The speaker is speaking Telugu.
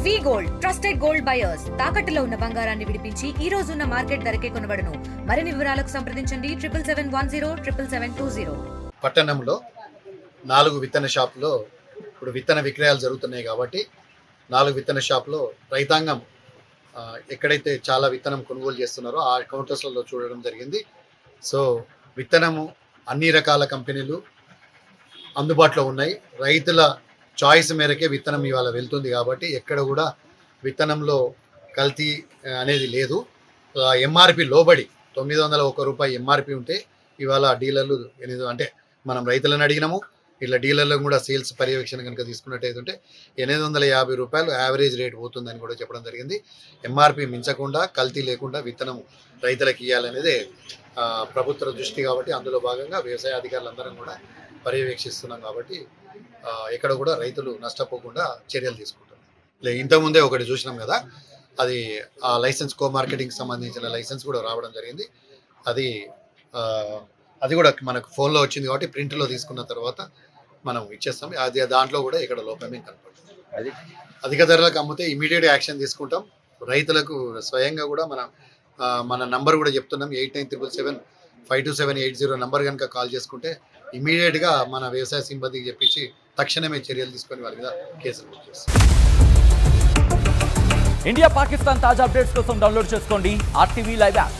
వి గోల్డ్ ట్రస్టెడ్ గోల్డ్ బయర్స్ తాకట్టులో ఉన్న బంగారాన్ని విడిపించి ఈ రోజు ఉన్న మార్కెట్ ధరకే కొనబడును. మరిన్ని వివరాలకు సంప్రదించండి 7771077720. పట్టణంలో 4 విత్తన షాపులో ఇప్పుడు విత్తన విక్రయాలు జరుగుతున్నాయి కాబట్టి 4 విత్తన షాపులో రైతాంగం ఎక్కడైతే చాలా విత్తనం కొనుగోలు చేస్తున్నారో ఆ కౌంటర్స్లలో చూడడం జరిగింది. సో విత్తనము అన్ని రకాల కంపెనీలు అందుబాటులో ఉన్నాయి. రైతుల చాయిస్ మేరకే విత్తనం ఇవాళ వెళ్తుంది కాబట్టి ఎక్కడ కూడా విత్తనంలో కల్తీ అనేది లేదు. ఎంఆర్పి లోబడి 901 రూపాయి ఎంఆర్పి ఉంటే ఇవాళ డీలర్లు అంటే మనం రైతులను అడిగినాము, ఇట్లా డీలర్లను కూడా సేల్స్ పర్యవేక్షణ కనుక తీసుకున్నట్టయితే 850 రూపాయలు యావరేజ్ రేట్ పోతుందని కూడా చెప్పడం జరిగింది. ఎంఆర్పి మించకుండా కల్తీ లేకుండా విత్తనం రైతులకు ఇవ్వాలనేదే ప్రభుత్వ దృష్టి కాబట్టి అందులో భాగంగా వ్యవసాయ అధికారులందరం కూడా పర్యవేక్షిస్తున్నాం కాబట్టి ఎక్కడ కూడా రైతులు నష్టపోకుండా చర్యలు తీసుకుంటారు. ఇంతకుముందే ఒకటి చూసినాం కదా, అది ఆ లైసెన్స్ కో మార్కెటింగ్ సంబంధించిన లైసెన్స్ కూడా రావడం జరిగింది. అది కూడా మనకు ఫోన్లో వచ్చింది కాబట్టి ప్రింట్లో తీసుకున్న తర్వాత మనం ఇచ్చేస్తాం. అది దాంట్లో కూడా ఇక్కడ లోపమే కనపడుతుంది. అది అధిక ధరలకు అమ్మితే ఇమీడియట్ యాక్షన్ తీసుకుంటాం. రైతులకు స్వయంగా కూడా మన నంబర్ కూడా చెప్తున్నాం, 8977752780 నంబర్ కనుక కాల్ చేసుకుంటే ఇమీడియట్గా మన వ్యవసాయ సిబ్బందికి చెప్పించి తక్షణమే చర్యలు తీసుకొని వారి మీద కేసులు బుక్ చేస్తాం. ఇండియా పాకిస్తాన్ తాజా అప్డేట్స్ కోసం డౌన్లోడ్ చేసుకోండి RTV లైవ్ యాప్.